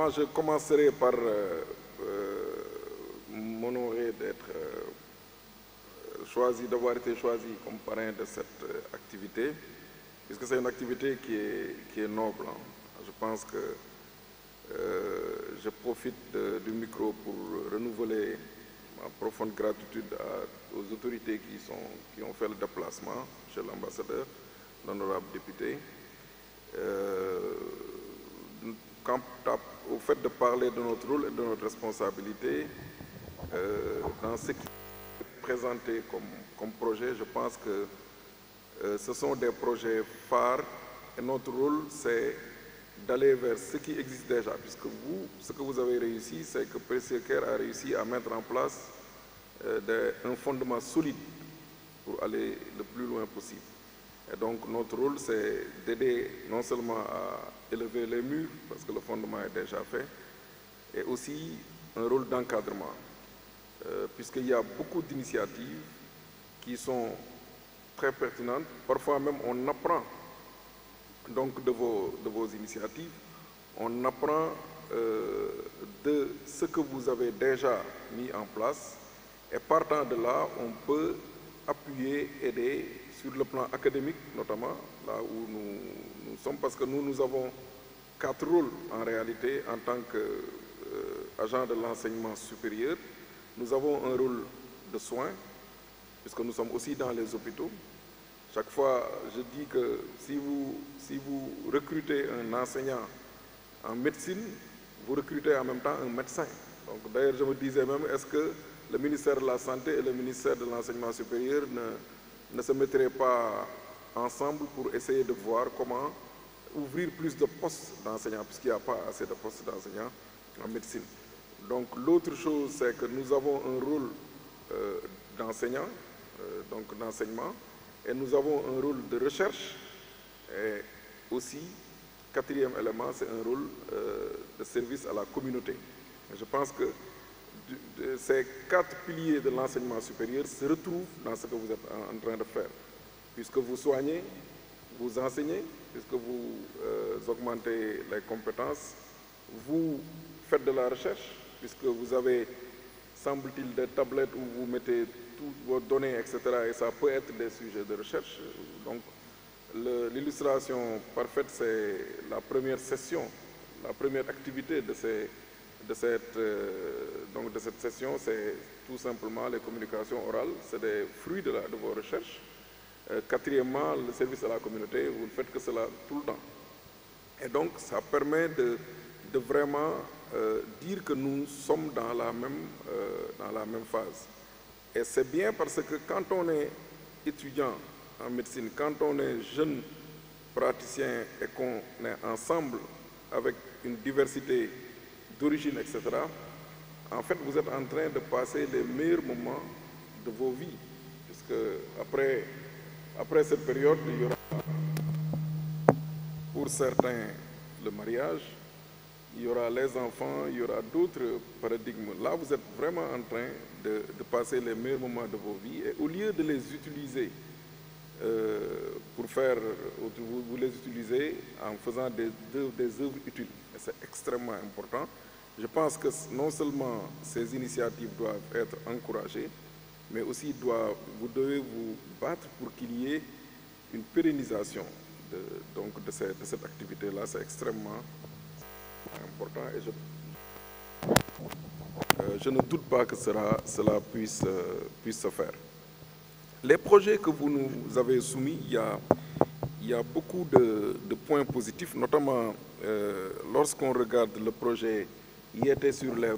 moi, je commencerai par m'honorer d'être d'avoir été choisi comme parrain de cette activité, puisque c'est une activité qui est noble. Hein. Je pense que je profite du micro pour renouveler ma profonde gratitude aux autorités qui ont fait le déplacement chez l'ambassadeur, l'honorable député. Quant au fait de parler de notre rôle et de notre responsabilité, dans ce qui est présenté comme projet, je pense que ce sont des projets phares et notre rôle, c'est d'aller vers ce qui existe déjà, puisque vous, ce que vous avez réussi, c'est que Précieux Caire a réussi à mettre en place un fondement solide pour aller le plus loin possible. Et donc notre rôle, c'est d'aider non seulement à élever les murs, parce que le fondement est déjà fait, et aussi un rôle d'encadrement, puisqu'il y a beaucoup d'initiatives qui sont très pertinentes. Parfois même, on apprend donc de vos initiatives, on apprend de ce que vous avez déjà mis en place, et partant de là, on peut appuyer, aider sur le plan académique, notamment, là où nous sommes, parce que nous avons 4 rôles en réalité en tant qu'agent de l'enseignement supérieur. Nous avons un rôle de soins, puisque nous sommes aussi dans les hôpitaux. Chaque fois, je dis que si vous recrutez un enseignant en médecine, vous recrutez en même temps un médecin. Donc d'ailleurs, je me disais même, est-ce que le ministère de la Santé et le ministère de l'Enseignement supérieur ne se mettraient pas ensemble pour essayer de voir comment ouvrir plus de postes d'enseignants, puisqu'il n'y a pas assez de postes d'enseignants en médecine. Donc l'autre chose, c'est que nous avons un rôle d'enseignant, donc d'enseignement, et nous avons un rôle de recherche, et aussi, quatrième élément, c'est un rôle de service à la communauté. Et je pense que ces 4 piliers de l'enseignement supérieur se retrouvent dans ce que vous êtes en train de faire, puisque vous soignez, vous enseignez, puisque vous augmentez les compétences, vous faites de la recherche, puisque vous avez, semble-t-il, des tablettes où vous mettez toutes vos données, etc. Et ça peut être des sujets de recherche. Donc, l'illustration parfaite, c'est la première session, la première activité de cette session, c'est tout simplement les communications orales, c'est des fruits de vos recherches. Quatrièmement, le service à la communauté, vous ne faites que cela tout le temps. Et donc, ça permet de vraiment dire que nous sommes dans la même phase. Et c'est bien parce que quand on est étudiant en médecine, quand on est jeune praticien et qu'on est ensemble avec une diversité d'origine, etc., en fait, vous êtes en train de passer les meilleurs moments de vos vies. Puisque après cette période, il y aura pour certains le mariage, il y aura les enfants, il y aura d'autres paradigmes. Là, vous êtes vraiment en train de passer les meilleurs moments de vos vies. Et au lieu de les utiliser pour faire, vous les utilisez en faisant des œuvres utiles. Et c'est extrêmement important. Je pense que non seulement ces initiatives doivent être encouragées, mais aussi vous devez vous battre pour qu'il y ait une pérennisation de cette activité-là. C'est extrêmement important et je ne doute pas que cela puisse se faire. Les projets que vous nous avez soumis, il y a beaucoup de points positifs, notamment lorsqu'on regarde le projet IET sur les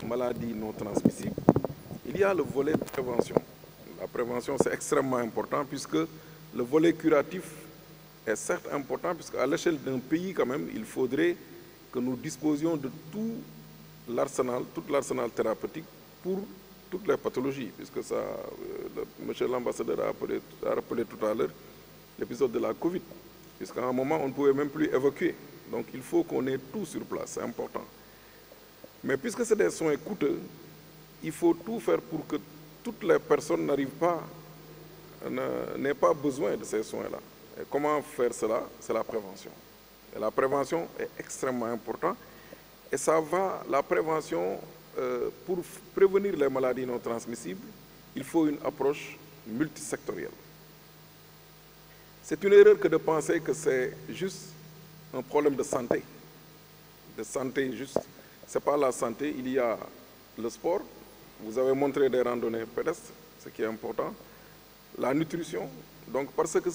maladies non transmissibles. Il y a le volet de prévention. La prévention, c'est extrêmement important puisque le volet curatif est certes important puisqu'à l'échelle d'un pays, quand même, il faudrait que nous disposions de tout l'arsenal thérapeutique pour toutes les pathologies, puisque ça, monsieur l'ambassadeur a rappelé tout à l'heure l'épisode de la Covid, puisqu'à un moment, on ne pouvait même plus évacuer. Donc, il faut qu'on ait tout sur place, c'est important. Mais puisque c'est des soins coûteux, il faut tout faire pour que toutes les personnes n'aient pas besoin de ces soins-là. Et comment faire cela? C'est la prévention. Et la prévention est extrêmement importante. Et ça va, la prévention, pour prévenir les maladies non transmissibles, il faut une approche multisectorielle. C'est une erreur que de penser que c'est juste un problème de santé. De santé juste. Ce n'est pas la santé, il y a le sport. Vous avez montré des randonnées pédestres, ce qui est important. La nutrition. Donc, parce que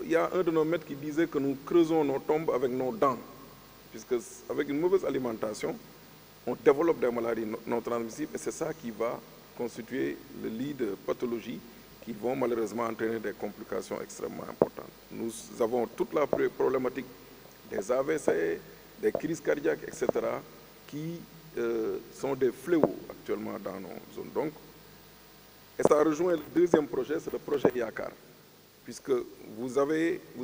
il y a un de nos maîtres qui disait que nous creusons nos tombes avec nos dents. Puisque avec une mauvaise alimentation, on développe des maladies non transmissibles et c'est ça qui va constituer le lit de pathologies qui vont malheureusement entraîner des complications extrêmement importantes. Nous avons toute la problématique des AVC, des crises cardiaques, etc., qui sont des fléaux actuellement dans nos zones. Donc, et ça rejoint le deuxième projet, c'est le projet Yakar, puisque vous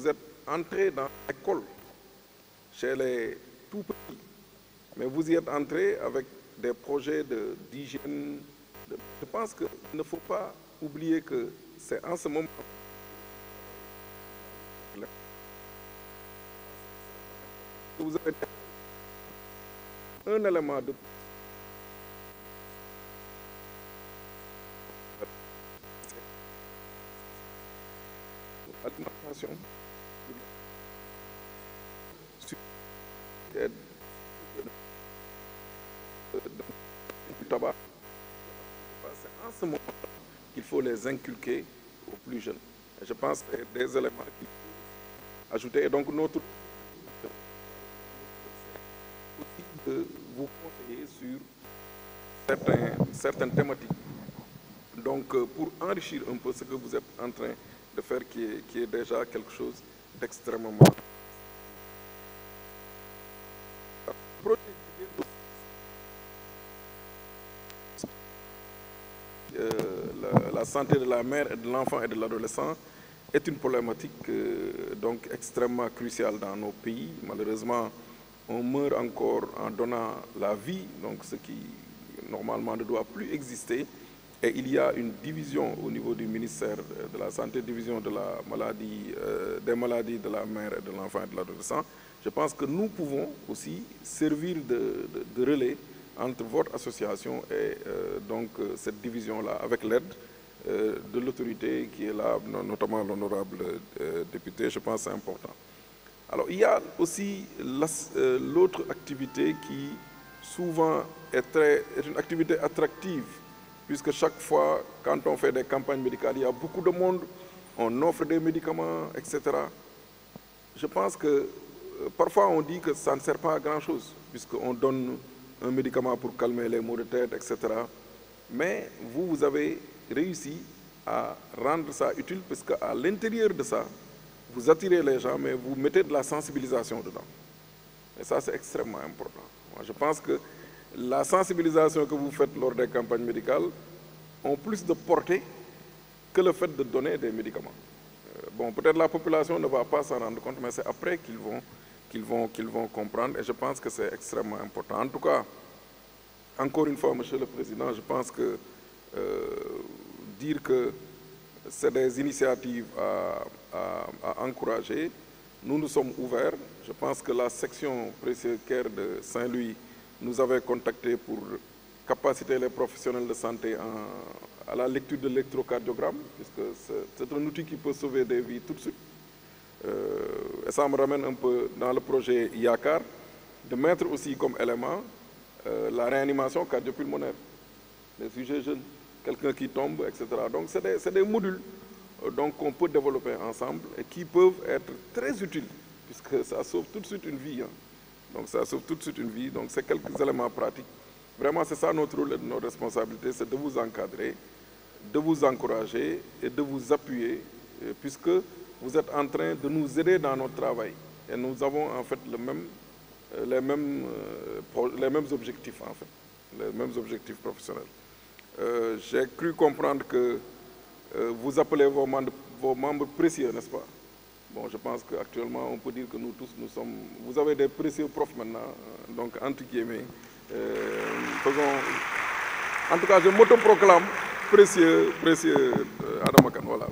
êtes entré dans l'école chez les tout petits, mais vous y êtes entré avec des projets d'hygiène. Je pense qu'il ne faut pas oublier que c'est en ce moment que vous avez un élément de alimentation du tabac. C'est en ce moment qu'il faut les inculquer aux plus jeunes. Et je pense que c'est des éléments qu'il faut ajouter. Et donc notre aussi de vous conseiller sur certaines thématiques. Donc pour enrichir un peu ce que vous êtes en train de faire, qui est déjà quelque chose d'extrêmement la santé de la mère et de l'enfant et de l'adolescent est une problématique donc extrêmement cruciale dans nos pays. Malheureusement, on meurt encore en donnant la vie, donc ce qui normalement ne doit plus exister. Et il y a une division au niveau du ministère de la Santé, division de la maladie, des maladies de la mère et de l'enfant et de l'adolescent. Je pense que nous pouvons aussi servir de relais entre votre association et donc cette division-là, avec l'aide de l'autorité qui est là, notamment l'honorable député. Je pense que c'est important. Alors, il y a aussi l'autre activité qui souvent est une activité attractive, puisque chaque fois, quand on fait des campagnes médicales, il y a beaucoup de monde, on offre des médicaments, etc. Je pense que parfois on dit que ça ne sert pas à grand-chose, puisqu'on donne un médicament pour calmer les maux de tête, etc. Mais vous avez réussi à rendre ça utile, parce qu'à l'intérieur de ça, vous attirez les gens, mais vous mettez de la sensibilisation dedans. Et ça, c'est extrêmement important. Moi, je pense que la sensibilisation que vous faites lors des campagnes médicales ont plus de portée que le fait de donner des médicaments. Bon, peut-être la population ne va pas s'en rendre compte, mais c'est après qu'ils vont comprendre, et je pense que c'est extrêmement important. En tout cas, encore une fois, Monsieur le Président, je pense que dire que c'est des initiatives à encourager, nous sommes ouverts. Je pense que la section Précieux Care de Saint-Louis nous avait contactés pour capaciter les professionnels de santé à la lecture de l'électrocardiogramme, puisque c'est un outil qui peut sauver des vies tout de suite. Et ça me ramène un peu dans le projet Yakar, de mettre aussi comme élément la réanimation cardiopulmonaire, les sujets jeunes, quelqu'un qui tombe, etc. Donc c'est des modules qu'on peut développer ensemble et qui peuvent être très utiles, puisque ça sauve tout de suite une vie. Hein. Donc ça sauve tout de suite une vie, donc c'est quelques éléments pratiques. Vraiment, c'est ça notre rôle et notre responsabilité, c'est de vous encadrer, de vous encourager et de vous appuyer, puisque vous êtes en train de nous aider dans notre travail. Et nous avons en fait les mêmes objectifs, en fait, les mêmes objectifs professionnels. J'ai cru comprendre que vous appelez vos membres précieux, n'est-ce pas? Bon, je pense qu'actuellement, on peut dire que nous tous, vous avez des précieux profs maintenant, donc entre guillemets. En tout cas, je m'autoproclame précieux Adama Kane, voilà.